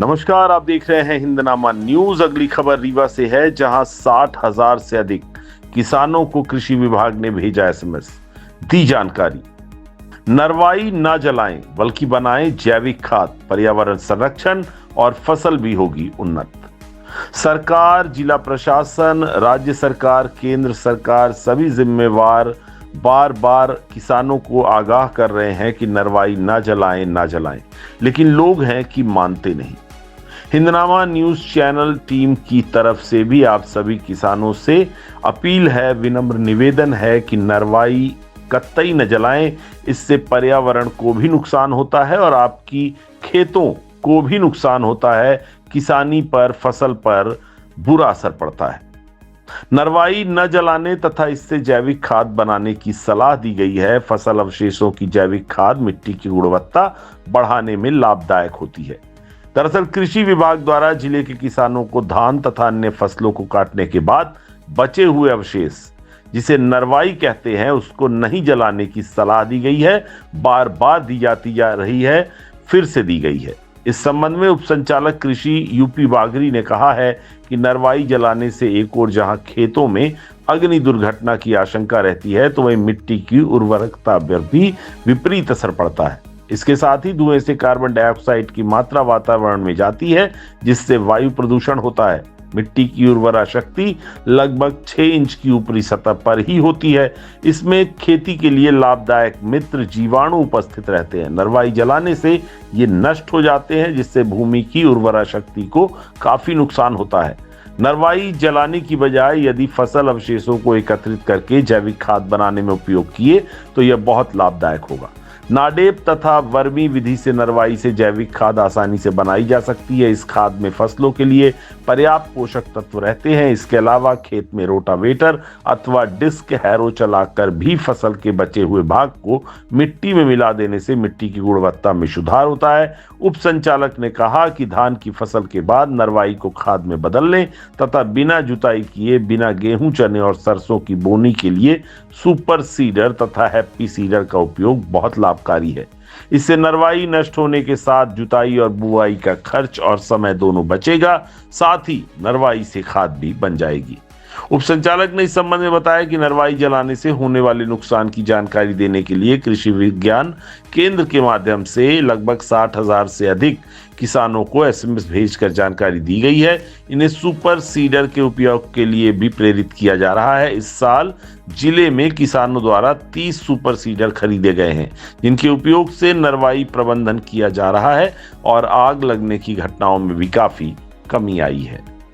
नमस्कार, आप देख रहे हैं हिंदनामा न्यूज। अगली खबर रीवा से है, जहां 60,000 से अधिक किसानों को कृषि विभाग ने भेजा एसएमएस। दी जानकारी। नरवाई ना जलाएं बल्कि बनाएं जैविक खाद, पर्यावरण संरक्षण और फसल भी होगी उन्नत। सरकार, जिला प्रशासन, राज्य सरकार, केंद्र सरकार सभी जिम्मेवार बार बार किसानों को आगाह कर रहे हैं कि नरवाई ना जलाएं, लेकिन लोग हैं कि मानते नहीं। हिंदनामा न्यूज चैनल टीम की तरफ से भी आप सभी किसानों से अपील है, विनम्र निवेदन है कि नरवाई कतई न जलाएं। इससे पर्यावरण को भी नुकसान होता है और आपकी खेतों को भी नुकसान होता है। किसानी पर, फसल पर बुरा असर पड़ता है। नरवाई न जलाने तथा इससे जैविक खाद बनाने की सलाह दी गई है। फसल अवशेषों की जैविक खाद मिट्टी की गुणवत्ता बढ़ाने में लाभदायक होती है। दरअसल कृषि विभाग द्वारा जिले के किसानों को धान तथा अन्य फसलों को काटने के बाद बचे हुए अवशेष, जिसे नरवाई कहते हैं, उसको नहीं जलाने की सलाह दी गई है। बार बार दी जाती जा रही है, फिर से दी गई है। इस संबंध में उप संचालक कृषि यूपी बागरी ने कहा है कि नरवाई जलाने से एक ओर जहां खेतों में अग्नि दुर्घटना की आशंका रहती है, तो वहीं मिट्टी की उर्वरकता पर भी विपरीत असर पड़ता है। इसके साथ ही धुएं से कार्बन डाइऑक्साइड की मात्रा वातावरण में जाती है, जिससे वायु प्रदूषण होता है। मिट्टी की उर्वरा शक्ति लगभग 6 इंच की ऊपरी सतह पर ही होती है। इसमें खेती के लिए लाभदायक मित्र जीवाणु उपस्थित रहते हैं। नरवाई जलाने से ये नष्ट हो जाते हैं, जिससे भूमि की उर्वरा शक्ति को काफी नुकसान होता है। नरवाई जलाने की बजाय यदि फसल अवशेषों को एकत्रित करके जैविक खाद बनाने में उपयोग किए तो यह बहुत लाभदायक होगा। नाडेप तथा वर्मी विधि से नरवाई से जैविक खाद आसानी से बनाई जा सकती है। इस खाद में फसलों के लिए पर्याप्त पोषक तत्व रहते हैं। इसके अलावा खेत में रोटावेटर अथवा डिस्क हैरो चलाकर भी फसल के बचे हुए भाग को मिट्टी में मिला देने से मिट्टी की गुणवत्ता में सुधार होता है। उप संचालक ने कहा कि धान की फसल के बाद नरवाई को खाद में बदल लें तथा बिना जुताई किए, बिना गेहूं, चने और सरसों की बोनी के लिए सुपर सीडर तथा हैप्पी सीडर का उपयोग बहुत लाभकारी है। इससे नरवाई नष्ट होने के साथ जुताई और बुआई का खर्च और समय दोनों बचेगा। साथ ही नरवाई से खाद भी बन जाएगी। उप संचालक ने इस संबंध में बताया कि नरवाई जलाने से होने वाले नुकसान की जानकारी देने के लिए कृषि विज्ञान केंद्र के माध्यम से लगभग 60,000 से अधिक किसानों को एसएमएस भेजकर जानकारी दी गई है। इन्हें सुपर सीडर के उपयोग के लिए भी प्रेरित किया जा रहा है। इस साल जिले में किसानों द्वारा 30 सुपर सीडर खरीदे गए हैं, जिनके उपयोग से नरवाई प्रबंधन किया जा रहा है और आग लगने की घटनाओं में भी काफी कमी आई है।